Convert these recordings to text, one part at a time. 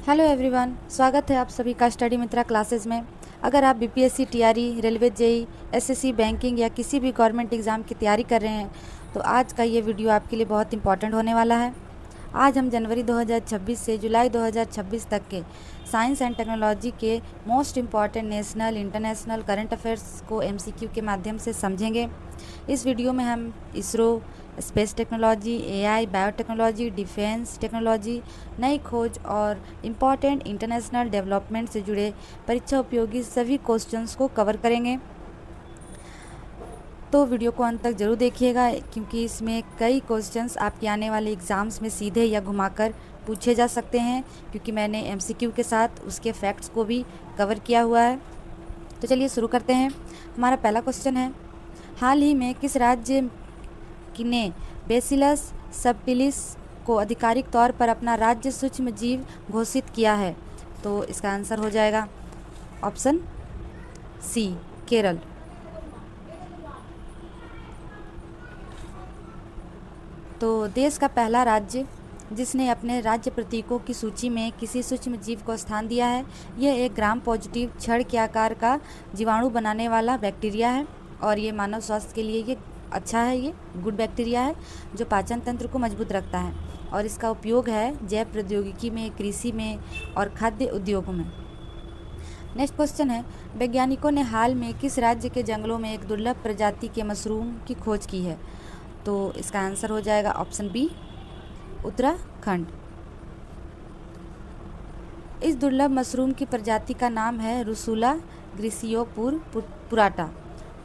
Hello everyone, स्वागत है आप सभी का स्टडी मित्रा क्लासेस में। अगर आप BPSC, TRE, railway, JE, SSC, banking या किसी भी गवर्नमेंट एग्ज़ाम की तैयारी कर रहे हैं तो आज का ये वीडियो आपके लिए बहुत इंपॉर्टेंट होने वाला है। आज हम जनवरी 2026 से जुलाई 2026 तक के साइंस एंड टेक्नोलॉजी के most important national, international, current affairs को एमसीक्यू के माध्यम से समझेंगे। इस वीडियो में हम ISRO, space technology, AI, biotechnology, defence technology, नई खोज और इम्पॉर्टेंट इंटरनेशनल डेवलपमेंट से जुड़े परीक्षा उपयोगी सभी क्वेश्चंस को कवर करेंगे। तो वीडियो को अंत तक ज़रूर देखिएगा क्योंकि इसमें कई क्वेश्चंस आपके आने वाले एग्ज़ाम्स में सीधे या घुमाकर पूछे जा सकते हैं, क्योंकि मैंने एमसीक्यू के साथ उसके फैक्ट्स को भी कवर किया हुआ है। तो चलिए शुरू करते हैं। हमारा पहला क्वेश्चन है, हाल ही में किस राज्य ने बेसिलस सबटिलिस को आधिकारिक तौर पर अपना राज्य सूक्ष्म जीव घोषित किया है? तो इसका आंसर हो जाएगा ऑप्शन सी, केरल। तो देश का पहला राज्य जिसने अपने राज्य प्रतीकों की सूची में किसी सूक्ष्म जीव को स्थान दिया है, यह एक ग्राम पॉजिटिव छड़ के आकार का जीवाणु बनाने वाला बैक्टीरिया है और ये मानव स्वास्थ्य के लिए ये अच्छा है। ये गुड बैक्टीरिया है जो पाचन तंत्र को मजबूत रखता है और इसका उपयोग है जैव प्रौद्योगिकी में, कृषि में और खाद्य उद्योगों में। नेक्स्ट क्वेश्चन है, वैज्ञानिकों ने हाल में किस राज्य के जंगलों में एक दुर्लभ प्रजाति के मशरूम की खोज की है? तो इसका आंसर हो जाएगा ऑप्शन बी, उत्तराखंड। इस दुर्लभ मशरूम की प्रजाति का नाम है रुसुला ग्रीसियोपुराटा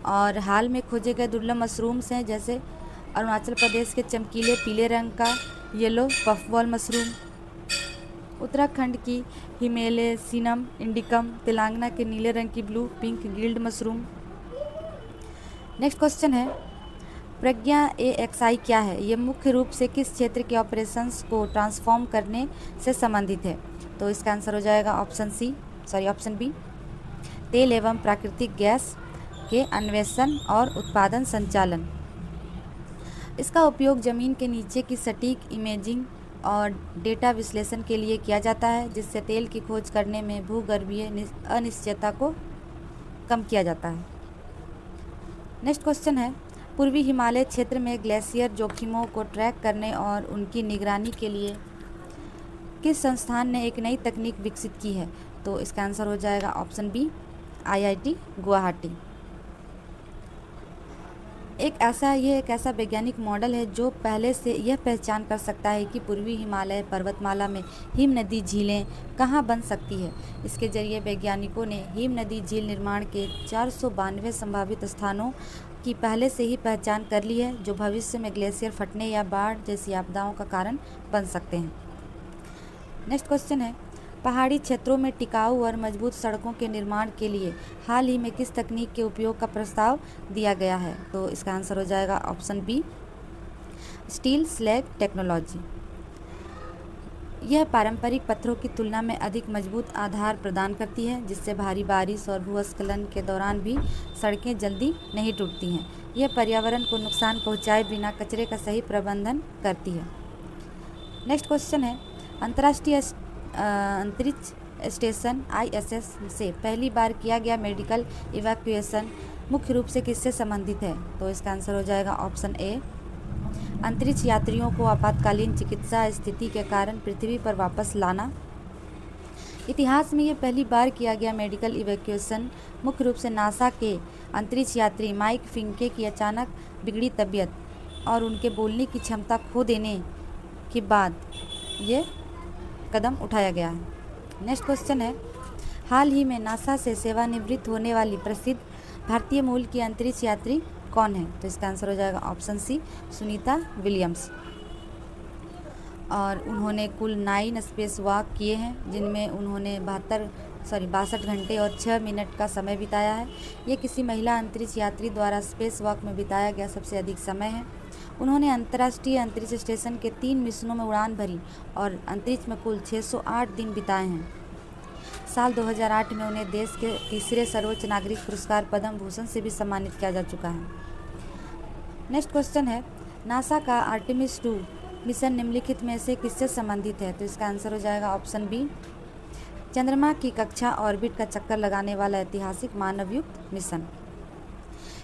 और हाल में खोजे गए दुर्लभ मशरूम्स हैं जैसे अरुणाचल प्रदेश के चमकीले पीले रंग का येलो पफबॉल मशरूम, उत्तराखंड की हिमेलेसिनम इंडिकम, तेलंगाना के नीले रंग की blue pink guild mushroom. Next question है, प्रज्ञा AXI क्या है? ये मुख्य रूप से किस क्षेत्र के ऑपरेशंस को ट्रांसफॉर्म करने से संबंधित है? तो इसका आंसर हो जाएगा ऑप्शन बी, तेल एवं प्राकृतिक गैस के अन्वेषण और उत्पादन संचालन। इसका उपयोग ज़मीन के नीचे की सटीक इमेजिंग और डेटा विश्लेषण के लिए किया जाता है, जिससे तेल की खोज करने में भूगर्भीय अनिश्चितता को कम किया जाता है। नेक्स्ट क्वेश्चन है, पूर्वी हिमालय क्षेत्र में ग्लेशियर जोखिमों को ट्रैक करने और उनकी निगरानी के लिए किस संस्थान ने एक नई तकनीक विकसित की है? तो इसका आंसर हो जाएगा ऑप्शन बी, IIT गुवाहाटी। यह एक ऐसा वैज्ञानिक मॉडल है जो पहले से यह पहचान कर सकता है कि पूर्वी हिमालय पर्वतमाला में हिम नदी झीलें कहाँ बन सकती है। इसके जरिए वैज्ञानिकों ने हिम नदी झील निर्माण के 492 संभावित स्थानों की पहले से ही पहचान कर ली है, जो भविष्य में ग्लेशियर फटने या बाढ़ जैसी आपदाओं का कारण बन सकते हैं। नेक्स्ट क्वेश्चन है, पहाड़ी क्षेत्रों में टिकाऊ और मजबूत सड़कों के निर्माण के लिए हाल ही में किस तकनीक के उपयोग का प्रस्ताव दिया गया है? तो इसका आंसर हो जाएगा option B, steel slag technology. यह पारंपरिक पत्थरों की तुलना में अधिक मजबूत आधार प्रदान करती है, जिससे भारी बारिश और भूस्खलन के दौरान भी सड़कें जल्दी नहीं टूटती हैं। यह पर्यावरण को नुकसान पहुंचाए बिना कचरे का सही प्रबंधन करती है। नेक्स्ट क्वेश्चन है, अंतर्राष्ट्रीय अंतरिक्ष स्टेशन ISS से पहली बार किया गया मेडिकल इवैक्यूएशन मुख्य रूप से किससे संबंधित है? तो इसका आंसर हो जाएगा ऑप्शन ए, अंतरिक्ष यात्रियों को आपातकालीन चिकित्सा स्थिति के कारण पृथ्वी पर वापस लाना। इतिहास में यह पहली बार किया गया मेडिकल इवैक्यूएशन मुख्य रूप से नासा के अंतरिक्ष यात्री माइक फिंके की अचानक बिगड़ी तबीयत और उनके बोलने की क्षमता खो देने के बाद ये कदम उठाया गया है। नेक्स्ट क्वेश्चन है, हाल ही में नासा से सेवानिवृत्त होने वाली प्रसिद्ध भारतीय मूल की अंतरिक्ष यात्री कौन है? तो इसका आंसर हो जाएगा ऑप्शन सी, सुनीता विलियम्स। और उन्होंने कुल 9 स्पेस वॉक किए हैं, जिनमें उन्होंने 62 घंटे और 6 मिनट का समय बिताया है। ये किसी महिला अंतरिक्ष यात्री द्वारा स्पेस वॉक में बिताया गया सबसे अधिक समय है। उन्होंने अंतर्राष्ट्रीय अंतरिक्ष स्टेशन के 3 मिशनों में उड़ान भरी और अंतरिक्ष में कुल 608 दिन बिताए हैं। साल 2008 में उन्हें देश के तीसरे सर्वोच्च नागरिक पुरस्कार पद्म भूषण से भी सम्मानित किया जा चुका है। नेक्स्ट क्वेश्चन है, नासा का आर्टेमिस 2 मिशन निम्नलिखित में से किससे संबंधित है? तो इसका आंसर हो जाएगा ऑप्शन बी, चंद्रमा की कक्षा ऑर्बिट का चक्कर लगाने वाला ऐतिहासिक मानवयुक्त मिशन।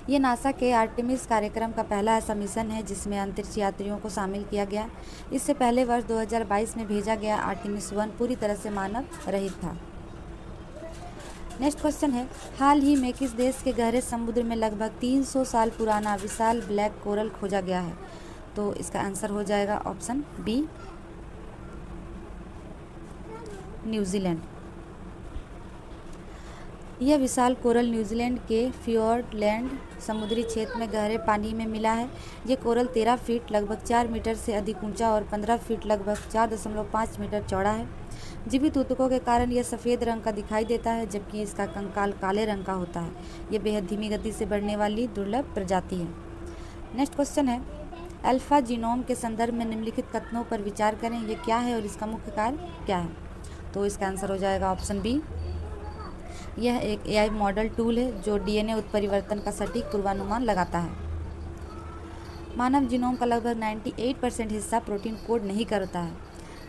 ये नासा के आर्टेमिस कार्यक्रम का पहला ऐसा मिशन है जिसमें अंतरिक्ष यात्रियों को शामिल किया गया। इससे पहले वर्ष 2022 में भेजा गया आर्टेमिस 1 पूरी तरह से मानव रहित था। नेक्स्ट क्वेश्चन है, हाल ही में किस देश के गहरे समुद्र में लगभग 300 साल पुराना विशाल ब्लैक कोरल खोजा गया है? तो इसका आंसर हो जाएगा ऑप्शन बी, न्यूजीलैंड। यह विशाल कोरल न्यूजीलैंड के फियोर्डलैंड समुद्री क्षेत्र में गहरे पानी में मिला है। ये कोरल 13 फीट लगभग 4 मीटर से अधिक ऊंचा और 15 फीट लगभग 4.5 मीटर चौड़ा है। जीवित ऊतकों के कारण यह सफ़ेद रंग का दिखाई देता है, जबकि इसका कंकाल काले रंग का होता है। यह बेहद धीमी गति से बढ़ने वाली दुर्लभ प्रजाति है। नेक्स्ट क्वेश्चन है, अल्फा जीनोम के संदर्भ में निम्नलिखित कथनों पर विचार करें। ये क्या है और इसका मुख्य कार्य क्या है? तो इसका आंसर हो जाएगा ऑप्शन बी। यह एक एआई मॉडल टूल है जो डीएनए उत्परिवर्तन का सटीक पूर्वानुमान लगाता है। मानव जीनोम का लगभग 98% हिस्सा प्रोटीन कोड नहीं करता है,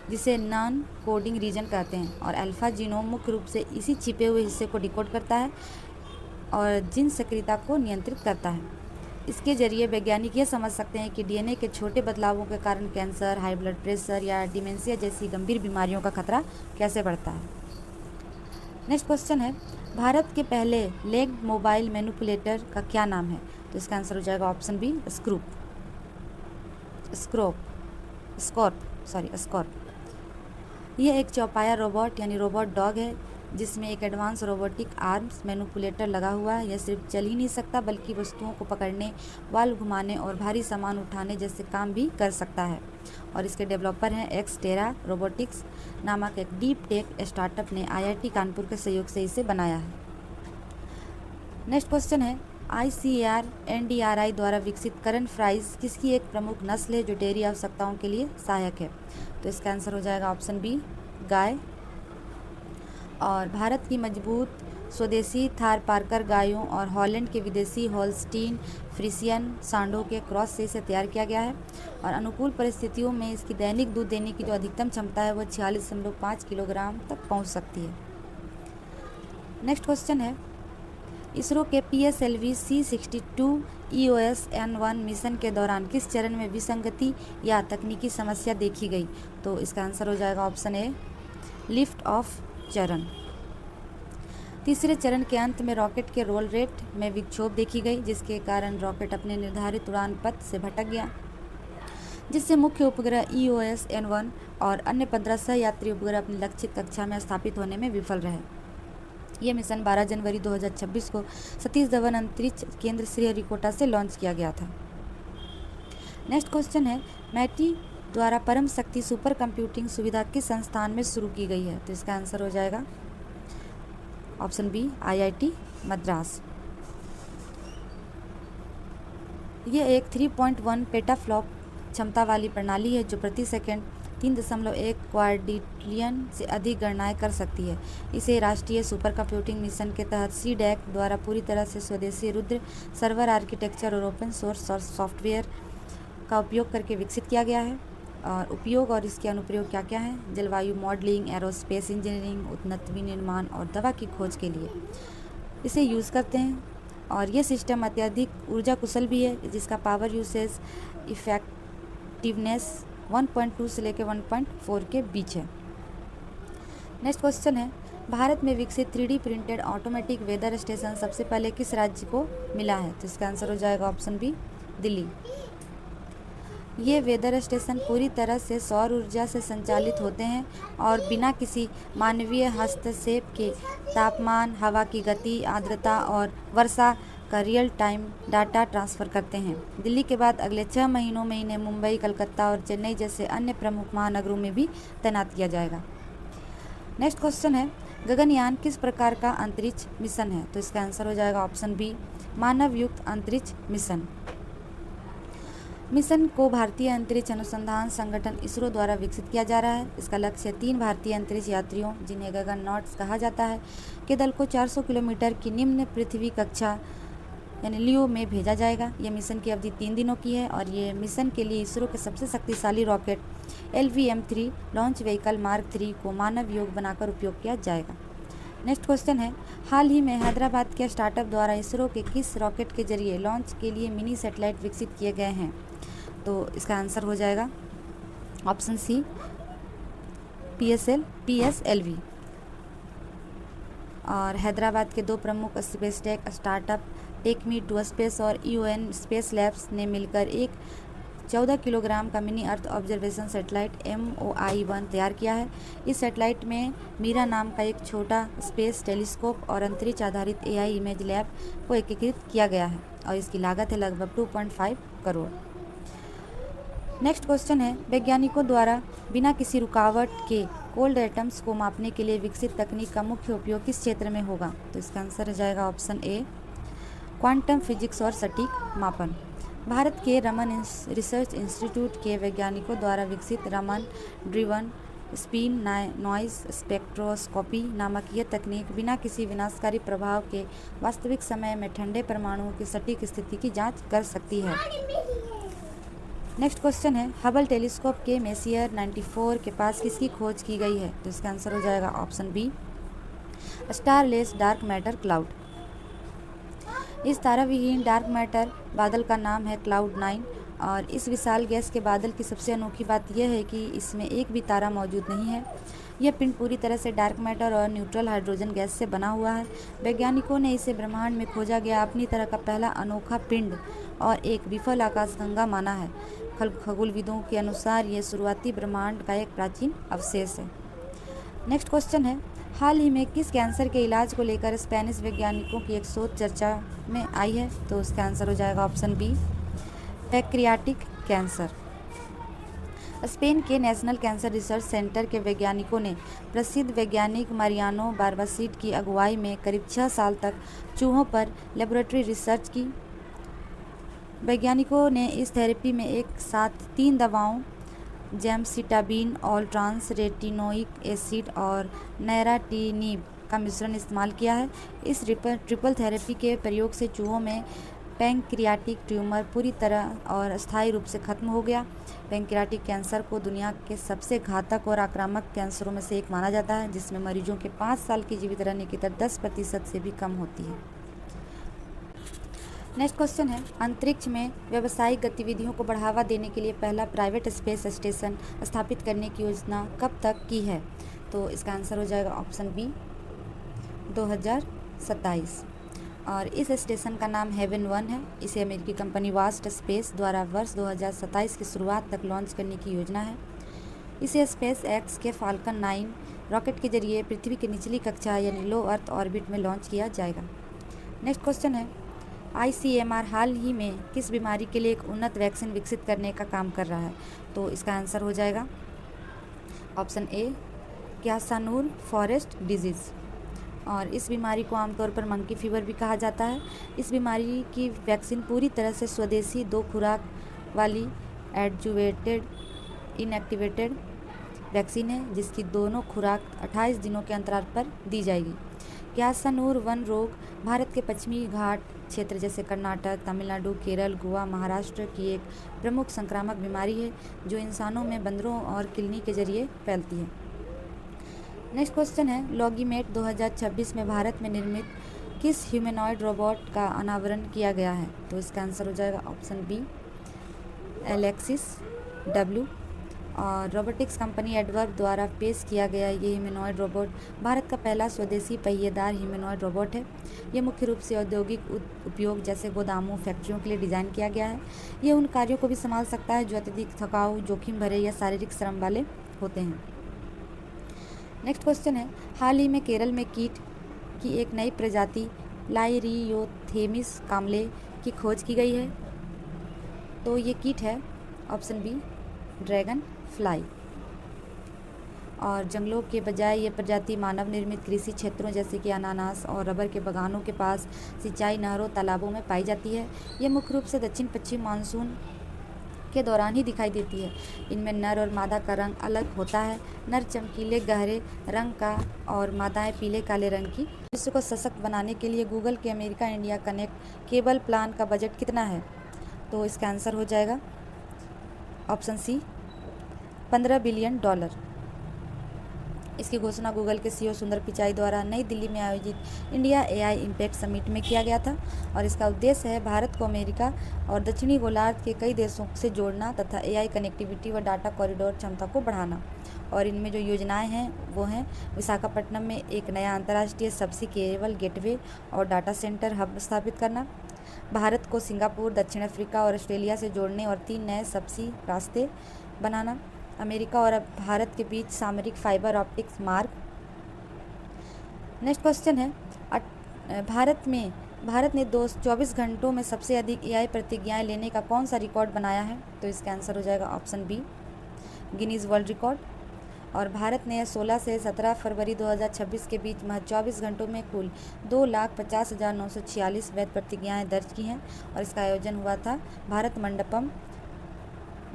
जिसे नॉन कोडिंग रीजन कहते हैं, और अल्फा जीनोम मुख्य रूप से इसी छिपे हुए हिस्से को डिकोड करता है और जीन सक्रियता को नियंत्रित करता है। इसके जरिए वैज्ञानिक यह समझ सकते हैं कि डीएनए के छोटे बदलावों के कारण कैंसर, हाई ब्लड प्रेशर या डिमेंशिया जैसी गंभीर बीमारियों का खतरा कैसे बढ़ता है। नेक्स्ट क्वेश्चन है, भारत के पहले लेग्ड मोबाइल मैनिपुलेटर का क्या नाम है? तो इसका आंसर हो जाएगा ऑप्शन बी, स्कॉर्प। यह एक चौपाया रोबोट यानी रोबोट डॉग है जिसमें एक एडवांस रोबोटिक आर्म्स मैनिपुलेटर लगा हुआ है। यह सिर्फ चल ही नहीं सकता बल्कि वस्तुओं को पकड़ने, वाल्व घुमाने और भारी सामान उठाने जैसे काम भी कर सकता है। और इसके डेवलपर हैं एक्सटेरा रोबोटिक्स नामक एक डीप टेक स्टार्टअप ने आईआईटी कानपुर के सहयोग से इसे बनाया है। नेक्स्ट क्वेश्चन है, ICAR NDRI द्वारा विकसित करंट फ्राइज किसकी एक प्रमुख नस्ल है जो डेयरी आवश्यकताओं के लिए सहायक है? तो इसका आंसर हो जाएगा ऑप्शन बी, गाय। और भारत की मजबूत स्वदेशी थारपारकर गायों और हॉलैंड के विदेशी होल्स्टीन फ्रीसियन सांडों के क्रॉस से इसे तैयार किया गया है। और अनुकूल परिस्थितियों में इसकी दैनिक दूध देने की जो अधिकतम क्षमता है वह 46.5 किलोग्राम तक पहुंच सकती है। नेक्स्ट क्वेश्चन है, इसरो के PSLV C62 EOS-N1 मिशन के दौरान किस चरण में विसंगति या तकनीकी समस्या देखी गई? तो इसका आंसर हो जाएगा ऑप्शन ए, लिफ्ट ऑफ चरण। तीसरे चरण के अंत में रॉकेट के रोल रेट में विक्षोभ देखी गई, जिसके कारण रॉकेट अपने निर्धारित उड़ान पथ से भटक गया, जिससे मुख्य उपग्रह EOS-N1 और अन्य 15 सह यात्री उपग्रह अपनी लक्षित कक्षा में स्थापित होने में विफल रहे। यह मिशन 12 जनवरी 2026 को सतीश धवन अंतरिक्ष केंद्र श्रीहरिकोटा से लॉन्च किया गया था। नेक्स्ट क्वेश्चन है, मैटी द्वारा परम शक्ति सुपर कंप्यूटिंग सुविधा किस संस्थान में शुरू की गई है? तो इसका आंसर हो जाएगा ऑप्शन बी, IIT मद्रास। यह एक 3.1 पेटाफ्लॉप क्षमता वाली प्रणाली है जो प्रति सेकंड 3.1 क्वाड्रिलियन से अधिक गणनाएं कर सकती है। इसे राष्ट्रीय सुपर कंप्यूटिंग मिशन के तहत CDAC द्वारा पूरी तरह से स्वदेशी रुद्र सर्वर आर्किटेक्चर और ओपन सोर्स सॉफ्टवेयर का उपयोग करके विकसित किया गया है। और उपयोग और इसके अनुप्रयोग क्या क्या हैं? जलवायु मॉडलिंग, एरोस्पेस इंजीनियरिंग, उन्नत विनिर्माण और दवा की खोज के लिए इसे यूज़ करते हैं। और ये सिस्टम अत्यधिक ऊर्जा कुशल भी है, जिसका पावर यूसेज इफेक्टिवनेस 1.2 से लेकर 1.4 के बीच है। नेक्स्ट क्वेश्चन है, भारत में विकसित 3D printed automatic weather station सबसे पहले किस राज्य को मिला है? तो इसका आंसर हो जाएगा ऑप्शन बी, दिल्ली। ये वेदर स्टेशन पूरी तरह से सौर ऊर्जा से संचालित होते हैं और बिना किसी मानवीय हस्तक्षेप के तापमान, हवा की गति, आर्द्रता और वर्षा का रियल टाइम डाटा ट्रांसफ़र करते हैं। दिल्ली के बाद अगले 6 महीनों में इन्हें मुंबई, कलकत्ता और चेन्नई जैसे अन्य प्रमुख महानगरों में भी तैनात किया जाएगा। नेक्स्ट क्वेश्चन है, गगनयान किस प्रकार का अंतरिक्ष मिशन है? तो इसका आंसर हो जाएगा ऑप्शन बी, मानव युक्त अंतरिक्ष मिशन। मिशन को भारतीय अंतरिक्ष अनुसंधान संगठन इसरो द्वारा विकसित किया जा रहा है। इसका लक्ष्य 3 भारतीय अंतरिक्ष यात्रियों, जिन्हें गगननॉट्स कहा जाता है, के दल को 400 किलोमीटर की निम्न पृथ्वी कक्षा यानी लियो में भेजा जाएगा। ये मिशन की अवधि 3 दिनों की है और ये मिशन के लिए इसरो के सबसे शक्तिशाली rocket LVM-3 launch vehicle mark 3 को मानव योग बनाकर उपयोग किया जाएगा। नेक्स्ट क्वेश्चन है, हाल ही में हैदराबाद के स्टार्टअप द्वारा इसरो के किस रॉकेट के जरिए लॉन्च के लिए मिनी सैटेलाइट विकसित किए गए हैं? तो इसका आंसर हो जाएगा ऑप्शन सी, PSLV। और हैदराबाद के 2 प्रमुख space tech startup TakeMe two space और EON स्पेस लैब्स ने मिलकर एक 14 किलोग्राम का मिनी अर्थ ऑब्जर्वेशन सैटेलाइट MOI-1 तैयार किया है। इस सैटेलाइट में मीरा नाम का एक छोटा स्पेस टेलीस्कोप और अंतरिक्ष आधारित AI इमेज लैब को एकीकृत किया गया है और इसकी लागत है लगभग 2.5 करोड़। नेक्स्ट क्वेश्चन है, वैज्ञानिकों द्वारा बिना किसी रुकावट के कोल्ड एटम्स को मापने के लिए विकसित तकनीक का मुख्य उपयोग किस क्षेत्र में होगा? तो इसका आंसर हो जाएगा ऑप्शन ए, क्वांटम फिजिक्स और सटीक मापन। भारत के रमन रिसर्च इंस्टीट्यूट के वैज्ञानिकों द्वारा विकसित Raman driven spin noise spectroscopy नामक यह तकनीक बिना किसी विनाशकारी प्रभाव के वास्तविक समय में ठंडे परमाणुओं की सटीक स्थिति की जांच कर सकती है। नेक्स्ट क्वेश्चन है, हबल टेलीस्कोप के मेसियर 94 के पास किसकी खोज की गई है? तो इसका आंसर हो जाएगा option B, starless dark matter cloud. इस ताराविहीन डार्क मैटर बादल का नाम है क्लाउड 9 और इस विशाल गैस के बादल की सबसे अनोखी बात यह है कि इसमें एक भी तारा मौजूद नहीं है। यह पिंड पूरी तरह से डार्क मैटर और न्यूट्रल हाइड्रोजन गैस से बना हुआ है। वैज्ञानिकों ने इसे ब्रह्मांड में खोजा गया अपनी तरह का पहला अनोखा पिंड और एक विफल आकाशगंगा माना है। खगोलविदों के अनुसार यह शुरुआती ब्रह्मांड का एक प्राचीन अवशेष है। नेक्स्ट क्वेश्चन है, हाल ही में किस कैंसर के इलाज को लेकर स्पेनिश वैज्ञानिकों की एक शोध चर्चा में आई है? तो उसका आंसर हो जाएगा ऑप्शन बी, पैक्रियाटिक कैंसर। स्पेन के नेशनल कैंसर रिसर्च सेंटर के वैज्ञानिकों ने प्रसिद्ध वैज्ञानिक मारियानो बारबासिट की अगुवाई में करीब 6 साल तक चूहों पर लेबोरेटरी रिसर्च की। वैज्ञानिकों ने इस थेरेपी में एक साथ 3 दवाओं जेमसिटाबिन, ऑल्ट्रांस रेटिनोइक एसिड और नैराटिनिब का मिश्रण इस्तेमाल किया है। इस ट्रिपल थेरेपी के प्रयोग से चूहों में पैंक्रियाटिक ट्यूमर पूरी तरह और अस्थायी रूप से खत्म हो गया। पैंक्रियाटिक कैंसर को दुनिया के सबसे घातक और आक्रामक कैंसरों में से एक माना जाता है, जिसमें मरीजों के 5 साल की जीवित रहने की दर 10% से भी कम होती है। नेक्स्ट क्वेश्चन है, अंतरिक्ष में व्यावसायिक गतिविधियों को बढ़ावा देने के लिए पहला प्राइवेट स्पेस स्टेशन स्थापित करने की योजना कब तक की है? तो इसका आंसर हो जाएगा ऑप्शन बी, 2027। और इस स्टेशन का नाम हेवन 1 है। इसे अमेरिकी कंपनी वास्ट स्पेस द्वारा वर्ष 2027 की शुरुआत तक लॉन्च करने की योजना है। इसे स्पेस एक्स के फाल्कन 9 रॉकेट के जरिए पृथ्वी की निचली कक्षा यानी लो अर्थ ऑर्बिट में लॉन्च किया जाएगा। नेक्स्ट क्वेश्चन है, ICMR हाल ही में किस बीमारी के लिए एक उन्नत वैक्सीन विकसित करने का काम कर रहा है? तो इसका आंसर हो जाएगा ऑप्शन ए, क्यासानूर फॉरेस्ट डिजीज़। और इस बीमारी को आमतौर पर मंकी फीवर भी कहा जाता है। इस बीमारी की वैक्सीन पूरी तरह से स्वदेशी 2 खुराक वाली एडजुवेटेड इनएक्टिवेटेड वैक्सीन है, जिसकी दोनों खुराक 28 दिनों के अंतराल पर दी जाएगी। क्यासानूर 1 रोग भारत के पश्चिमी घाट क्षेत्र जैसे कर्नाटक, तमिलनाडु, केरल, गोवा, महाराष्ट्र की एक प्रमुख संक्रामक बीमारी है जो इंसानों में बंदरों और किलनी के जरिए फैलती है। नेक्स्ट क्वेश्चन है, लॉगीमेट 2026 में भारत में निर्मित किस ह्यूमनॉइड रोबोट का अनावरण किया गया है? तो इसका आंसर हो जाएगा ऑप्शन बी, एलेक्सिस W। और रोबोटिक्स कंपनी एडवर्ब द्वारा पेश किया गया ये ह्यूमनॉइड रोबोट भारत का पहला स्वदेशी पहिएदार ह्यूमनॉइड रोबोट है। ये मुख्य रूप से औद्योगिक उपयोग जैसे गोदामों, फैक्ट्रियों के लिए डिज़ाइन किया गया है। ये उन कार्यों को भी संभाल सकता है जो अत्यधिक थकाऊ, जोखिम भरे या शारीरिक श्रम वाले होते हैं। नेक्स्ट क्वेश्चन है, हाल ही में केरल में कीट की एक नई प्रजाति लाइरियोथेमिस कामले की खोज की गई है। तो ये कीट है ऑप्शन बी, ड्रैगन फ्लाई। और जंगलों के बजाय ये प्रजाति मानव निर्मित कृषि क्षेत्रों जैसे कि अनानास और रबर के बागानों के पास सिंचाई नहरों, तालाबों में पाई जाती है। ये मुख्य रूप से दक्षिण पश्चिम मानसून के दौरान ही दिखाई देती है। इनमें नर और मादा का रंग अलग होता है। नर चमकीले गहरे रंग का और मादाएं पीले काले रंग की। विश्व को सशक्त बनाने के लिए गूगल के America India connect cable plan का बजट कितना है? तो इसका आंसर हो जाएगा ऑप्शन सी, $15 बिलियन। इसकी घोषणा गूगल के सीईओ सुंदर पिचाई द्वारा नई दिल्ली में आयोजित इंडिया एआई इम्पैक्ट समिट में किया गया था और इसका उद्देश्य है भारत को अमेरिका और दक्षिणी गोलार्ध के कई देशों से जोड़ना तथा एआई कनेक्टिविटी व डाटा कॉरिडोर क्षमता को बढ़ाना। और इनमें जो योजनाएं हैं वो हैं विशाखापट्टनम में एक नया अंतर्राष्ट्रीय सबसी केबल गेटवे और डाटा सेंटर हब स्थापित करना, भारत को सिंगापुर, दक्षिण अफ्रीका और ऑस्ट्रेलिया से जोड़ने और 3 नए सबसी रास्ते बनाना, अमेरिका और भारत के बीच सामरिक फाइबर ऑप्टिक्स मार्ग। नेक्स्ट क्वेश्चन है, भारत ने 24 घंटों में सबसे अधिक एआई प्रतिज्ञाएं लेने का कौन सा रिकॉर्ड बनाया है? तो इसका आंसर हो जाएगा option B, Guinness world record. और भारत ने 16 से 17 फरवरी 2026 के बीच महज 24 घंटों में कुल 2,50,946 वैध प्रतिज्ञाएं दर्ज की हैं और इसका आयोजन हुआ था भारत मंडपम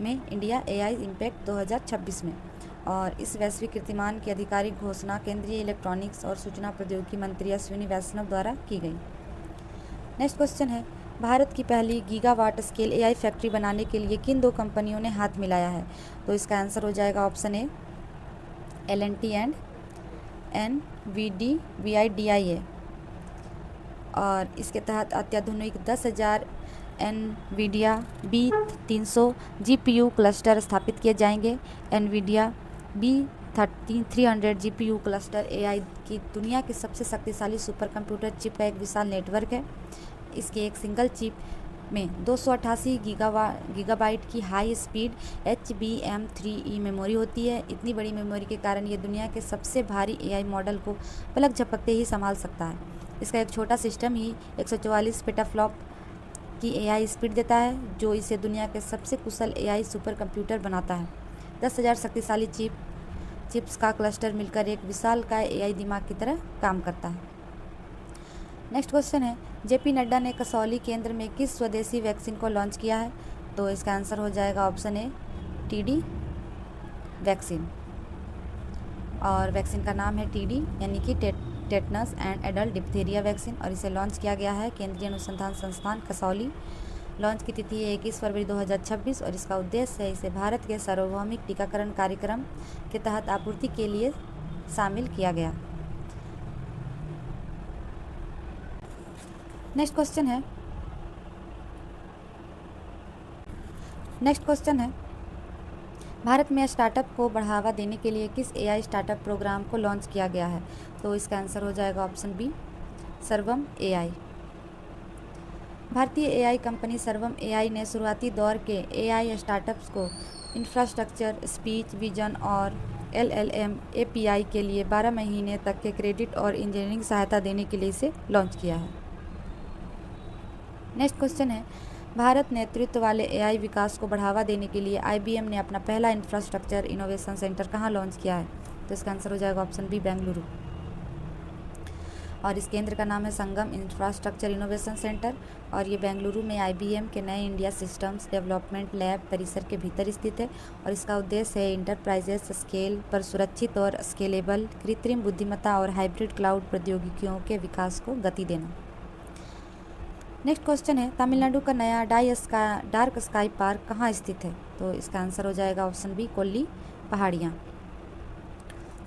में इंडिया एआई इम्पैक्ट 2026 में। और इस वैश्विक कीर्तिमान की आधिकारिक घोषणा केंद्रीय इलेक्ट्रॉनिक्स और सूचना प्रौद्योगिकी मंत्री अश्विनी वैष्णव द्वारा की गई। नेक्स्ट क्वेश्चन है, भारत की पहली गीगावाट स्केल एआई फैक्ट्री बनाने के लिए किन 2 कंपनियों ने हाथ मिलाया है? तो इसका आंसर हो जाएगा option A, L&T and NVIDIA। और इसके तहत अत्याधुनिक 10,000 NVIDIA B300 GPU क्लस्टर स्थापित किए जाएंगे। NVIDIA B300 GPU cluster AI की दुनिया की सबसे शक्तिशाली सुपर कंप्यूटर चिप का एक विशाल नेटवर्क है। इसके एक सिंगल चिप में 288 गीगाबाइट की हाई स्पीड HBM3E मेमोरी होती है। इतनी बड़ी मेमोरी के कारण ये दुनिया के सबसे भारी एआई मॉडल को पलक झपकते ही संभाल सकता है। इसका एक छोटा सिस्टम ही 144 पेटाफ्लॉप की एआई स्पीड देता है, जो इसे दुनिया के सबसे कुशल एआई सुपर कंप्यूटर बनाता है। 10,000 शक्तिशाली चिप्स का क्लस्टर मिलकर एक विशालकाय एआई दिमाग की तरह काम करता है। नेक्स्ट क्वेश्चन है, जेपी नड्डा ने कसौली केंद्र में किस स्वदेशी वैक्सीन को लॉन्च किया है? तो इसका आंसर हो जाएगा ऑप्शन ए, TD वैक्सीन। और वैक्सीन का नाम है TD यानी कि tetanus and adult diphtheria vaccine और इसे लॉन्च किया गया है केंद्रीय अनुसंधान संस्थान कसौली। लॉन्च की तिथि है 21 फरवरी 2026 और इसका उद्देश्य है इसे भारत के सार्वभौमिक टीकाकरण कार्यक्रम के तहत आपूर्ति के लिए शामिल किया गया। नेक्स्ट क्वेश्चन है, भारत में स्टार्टअप को बढ़ावा देने के लिए किस एआई स्टार्टअप प्रोग्राम को लॉन्च किया गया है? तो इसका आंसर हो जाएगा ऑप्शन बी, सर्वम एआई। भारतीय एआई कंपनी सर्वम एआई ने शुरुआती दौर के एआई स्टार्टअप्स को इंफ्रास्ट्रक्चर, स्पीच, विजन और LLM API के लिए 12 महीने तक के क्रेडिट और इंजीनियरिंग सहायता देने के लिए इसे लॉन्च किया है। नेक्स्ट क्वेश्चन है, भारत नेतृत्व वाले एआई विकास को बढ़ावा देने के लिए IBM ने अपना पहला इंफ्रास्ट्रक्चर इनोवेशन सेंटर कहाँ लॉन्च किया है? तो इसका आंसर हो जाएगा ऑप्शन बी, बेंगलुरु। और इस केंद्र का नाम है संगम इंफ्रास्ट्रक्चर इनोवेशन सेंटर और ये बेंगलुरु में IBM के नए इंडिया सिस्टम्स डेवलपमेंट लैब परिसर के भीतर स्थित है और इसका उद्देश्य है इंटरप्राइजेस स्केल पर सुरक्षित और स्केलेबल कृत्रिम बुद्धिमत्ता और हाइब्रिड क्लाउड प्रौद्योगिकियों के विकास को गति देना। नेक्स्ट क्वेश्चन है, तमिलनाडु का नया डार्क स्काई पार्क कहाँ स्थित है? तो इसका आंसर हो जाएगा ऑप्शन बी, कोल्ली पहाड़ियाँ।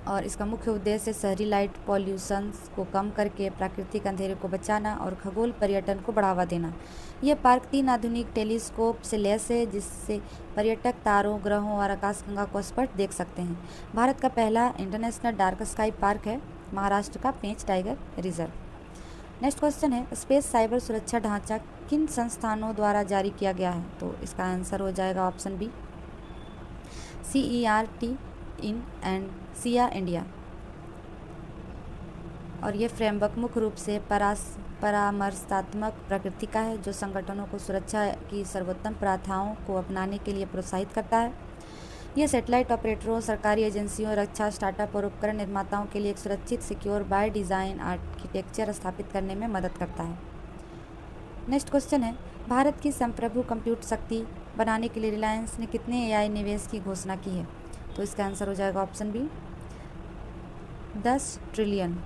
और इसका मुख्य उद्देश्य शहरी लाइट पॉल्यूशन को कम करके प्राकृतिक अंधेरे को बचाना और खगोल पर्यटन को बढ़ावा देना। यह पार्क 3 आधुनिक टेलीस्कोप से लैस है जिससे पर्यटक तारों, ग्रहों और आकाशगंगा को स्पष्ट देख सकते हैं। भारत का पहला इंटरनेशनल डार्क स्काई पार्क है महाराष्ट्र का पेंच टाइगर रिजर्व। नेक्स्ट क्वेश्चन है, स्पेस साइबर सुरक्षा ढांचा किन संस्थानों द्वारा जारी किया गया है? तो इसका आंसर हो जाएगा option B, CERT in and सिया इंडिया। और ये फ्रेमवर्क मुख्य रूप से परामर्शात्मक प्रकृति का है जो संगठनों को सुरक्षा की सर्वोत्तम प्रथाओं को अपनाने के लिए प्रोत्साहित करता है। यह सैटेलाइट ऑपरेटरों, सरकारी एजेंसियों, रक्षा स्टार्टअप और उपकरण निर्माताओं के लिए एक सुरक्षित, सिक्योर बाय डिज़ाइन आर्किटेक्चर स्थापित करने में मदद करता है। नेक्स्ट क्वेश्चन है, भारत की संप्रभु कंप्यूट शक्ति बनाने के लिए रिलायंस ने कितने एआई निवेश की घोषणा की है? तो इसका आंसर हो जाएगा ऑप्शन बी 10 ट्रिलियन।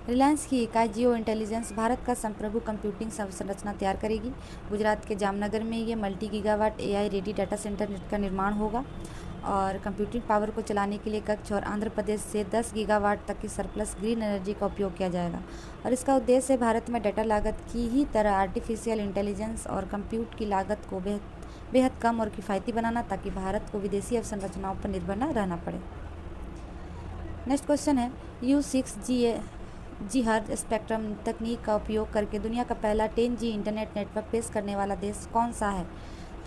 रिलायंस की इकाई जियो इंटेलिजेंस भारत का संप्रभु कंप्यूटिंग संरचना तैयार करेगी। गुजरात के जामनगर में ये multi gigawatt AI ready data centre का निर्माण होगा और कंप्यूटिंग पावर को चलाने के लिए कच्छ और आंध्र प्रदेश से 10 गीगावाट तक की सरप्लस ग्रीन एनर्जी का उपयोग किया जाएगा और इसका उद्देश्य है भारत में डाटा लागत की ही तरह आर्टिफिशियल इंटेलिजेंस और कंप्यूट की लागत को बेहद कम और किफ़ायती बनाना, ताकि भारत को विदेशी अवसंरचनाओं पर निर्भर न रहना पड़े। नेक्स्ट क्वेश्चन है U6G स्पेक्ट्रम तकनीक का उपयोग करके दुनिया का पहला 10G इंटरनेट नेटवर्क पेश करने वाला देश कौन सा है?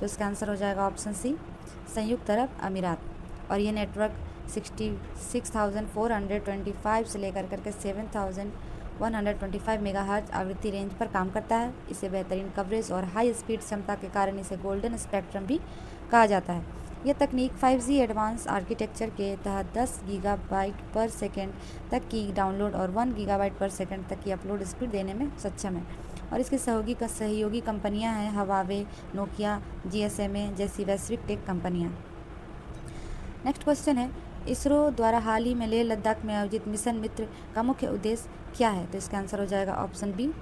तो इसका आंसर हो जाएगा ऑप्शन सी संयुक्त अरब अमीरात। और ये नेटवर्क 66,425 से लेकर करके 7,125 मेगाहर्ट्ज आवृत्ति रेंज पर काम करता है। इसे बेहतरीन कवरेज और हाई स्पीड क्षमता के कारण इसे गोल्डन स्पेक्ट्रम भी कहा जाता है। यह तकनीक 5G एडवांस आर्किटेक्चर के तहत 10 गीगाबाइट पर सेकेंड तक की डाउनलोड और 1 गीगाबाइट पर सेकेंड तक की अपलोड स्पीड देने में सक्षम है और इसकी सहयोगी कंपनियां हैं हवावे, नोकिया, GSMA जैसी वैश्विक टेक कंपनियां। नेक्स्ट क्वेश्चन है इसरो द्वारा हाल ही में लेह लद्दाख में आयोजित मिशन मित्र का मुख्य उद्देश्य क्या है? तो इसका आंसर हो जाएगा ऑप्शन बी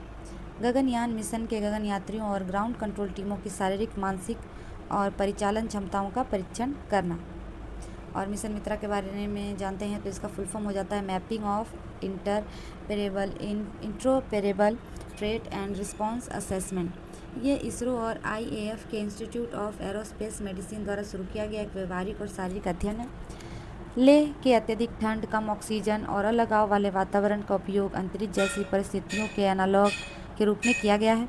गगनयान मिशन के गगन यात्रियों और ग्राउंड कंट्रोल टीमों की शारीरिक, मानसिक और परिचालन क्षमताओं का परीक्षण करना। और मिशन मित्रा के बारे में जानते हैं तो इसका फुल फॉर्म हो जाता है mapping of interoperable threat and response assessment. ये इसरो और IAF के इंस्टीट्यूट ऑफ एरोस्पेस मेडिसिन द्वारा शुरू किया गया एक व्यवहारिक और शारीरिक अध्ययन है। लेह के अत्यधिक ठंड, कम ऑक्सीजन और अलगाव वाले वातावरण का उपयोग अंतरिक्ष जैसी परिस्थितियों के एनालॉग के रूप में किया गया है।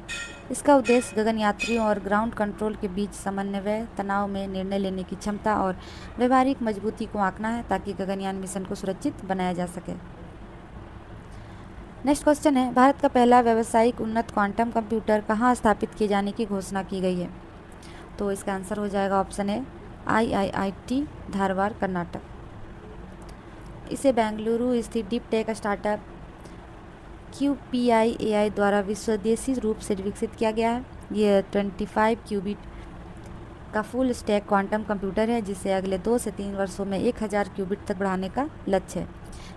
इसका उद्देश्य गगन यात्रियों और ग्राउंड कंट्रोल के बीच समन्वय, तनाव में निर्णय लेने की क्षमता और व्यवहारिक मजबूती को आंकना है, ताकि गगनयान मिशन को सुरक्षित बनाया जा सके। नेक्स्ट क्वेश्चन है भारत का पहला व्यावसायिक उन्नत क्वांटम कंप्यूटर कहाँ स्थापित किए जाने की घोषणा की गई है? तो इसका आंसर हो जाएगा ऑप्शन ए IIIT धारवाड़, कर्नाटक। इसे बेंगलुरु स्थित deep tech startup QPI AI द्वारा विश्वदेशी रूप से विकसित किया गया है। यह 25 क्यूबिट का फुल स्टैक क्वांटम कंप्यूटर है, जिसे अगले 2 से 3 वर्षों में 1000 क्यूबिट तक बढ़ाने का लक्ष्य है।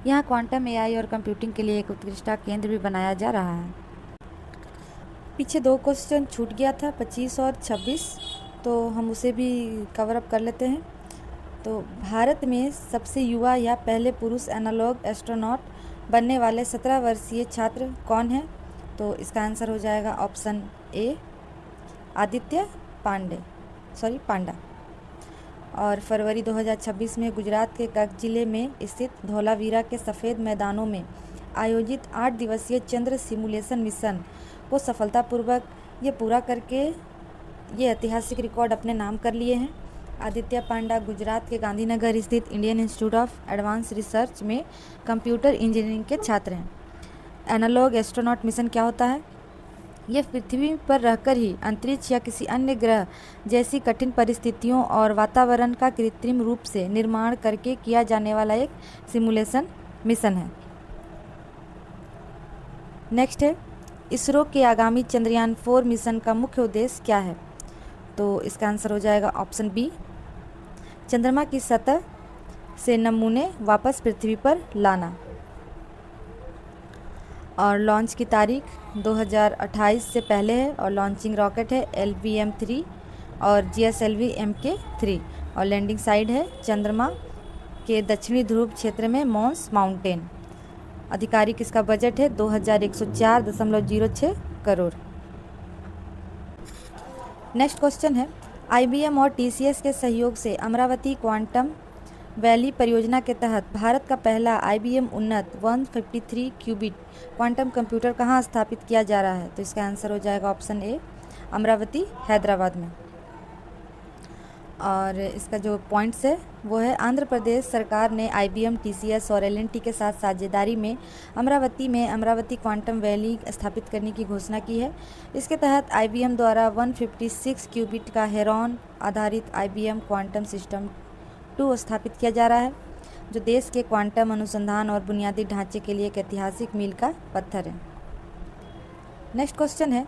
यहाँ क्वांटम AI और कंप्यूटिंग के लिए एक उत्कृष्टता केंद्र भी बनाया जा रहा है। पीछे 2 क्वेश्चन छूट गया था, 25 और 26, तो हम उसे भी कवर अप कर लेते हैं। तो भारत में सबसे युवा या पहले पुरुष एनालॉग एस्ट्रोनॉट बनने वाले 17 वर्षीय छात्र कौन है? तो इसका आंसर हो जाएगा ऑप्शन ए आदित्य पांडा। और फरवरी 2026 में गुजरात के कच्छ जिले में स्थित धौलावीरा के सफ़ेद मैदानों में आयोजित 8 दिवसीय चंद्र सिमुलेशन मिशन को सफलतापूर्वक ये पूरा करके ये ऐतिहासिक रिकॉर्ड अपने नाम कर लिए हैं। आदित्य पांडा गुजरात के गांधीनगर स्थित Indian institute of advance research में कंप्यूटर इंजीनियरिंग के छात्र हैं। एनालॉग एस्ट्रोनॉट मिशन क्या होता है? यह पृथ्वी पर रहकर ही अंतरिक्ष या किसी अन्य ग्रह जैसी कठिन परिस्थितियों और वातावरण का कृत्रिम रूप से निर्माण करके किया जाने वाला एक सिमुलेशन मिशन है। नेक्स्ट है इसरो के आगामी चंद्रयान 4 मिशन का मुख्य उद्देश्य क्या है? तो इसका आंसर हो जाएगा ऑप्शन बी चंद्रमा की सतह से नमूने वापस पृथ्वी पर लाना। और लॉन्च की तारीख 2028 से पहले है और लॉन्चिंग रॉकेट है LVM-3 और GSLV Mk-3 और लैंडिंग साइट है चंद्रमा के दक्षिणी ध्रुव क्षेत्र में मॉन्स माउंटेन। आधिकारिक इसका बजट है 2104.06 करोड़। नेक्स्ट क्वेश्चन है IBM और TCS के सहयोग से अमरावती क्वांटम वैली परियोजना के तहत भारत का पहला IBM उन्नत 153 क्यूबिट क्वांटम कंप्यूटर कहाँ स्थापित किया जा रहा है? तो इसका आंसर हो जाएगा ऑप्शन ए अमरावती, हैदराबाद में। और इसका जो पॉइंट्स है वो है आंध्र प्रदेश सरकार ने IBM, TCS और L&T के साथ साझेदारी में अमरावती क्वांटम वैली स्थापित करने की घोषणा की है। इसके तहत IBM द्वारा 156 क्यूबिट का हेरॉन आधारित IBM क्वांटम सिस्टम 2 स्थापित किया जा रहा है, जो देश के क्वांटम अनुसंधान और बुनियादी ढांचे के लिए एक ऐतिहासिक मील का पत्थर है। नेक्स्ट क्वेश्चन है,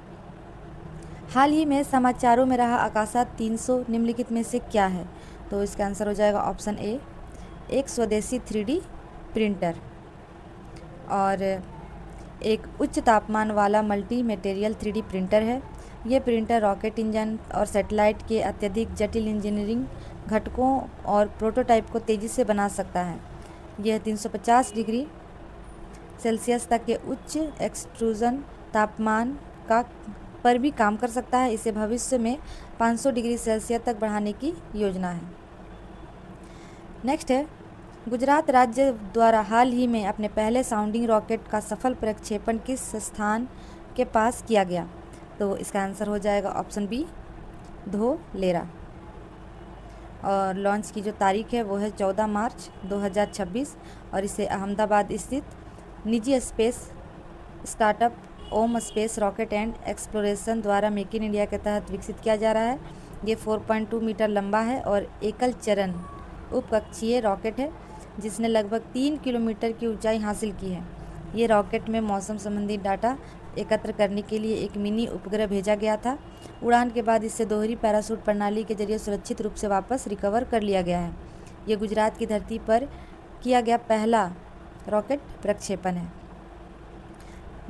हाल ही में समाचारों में रहा आकाशा 300 निम्नलिखित में से क्या है? तो इसका आंसर हो जाएगा ऑप्शन ए, एक स्वदेशी 3D प्रिंटर और एक उच्च तापमान वाला मल्टी मटेरियल 3D प्रिंटर है। ये प्रिंटर रॉकेट इंजन और सैटेलाइट के अत्यधिक जटिल इंजीनियरिंग घटकों और प्रोटोटाइप को तेज़ी से बना सकता है। यह 350 डिग्री सेल्सियस तक के उच्च एक्सट्रूजन तापमान का पर भी काम कर सकता है। इसे भविष्य में 500 डिग्री सेल्सियस तक बढ़ाने की योजना है। नेक्स्ट है, गुजरात राज्य द्वारा हाल ही में अपने पहले साउंडिंग रॉकेट का सफल प्रक्षेपण किस स्थान के पास किया गया? तो इसका आंसर हो जाएगा ऑप्शन बी, धोलेरा। और लॉन्च की जो तारीख है वो है 14 मार्च 2026 और इसे अहमदाबाद स्थित निजी space startup Om space rocket and exploration द्वारा मेक इन इंडिया के तहत विकसित किया जा रहा है। ये 4.2 मीटर लंबा है और एकल चरण उपकक्षीय रॉकेट है जिसने लगभग 3 किलोमीटर की ऊंचाई हासिल की है। ये रॉकेट में मौसम संबंधी डाटा एकत्र करने के लिए एक मिनी उपग्रह भेजा गया था। उड़ान के बाद इसे दोहरी पैराशूट प्रणाली के जरिए सुरक्षित रूप से वापस रिकवर कर लिया गया है। ये गुजरात की धरती पर किया गया पहला रॉकेट प्रक्षेपण है।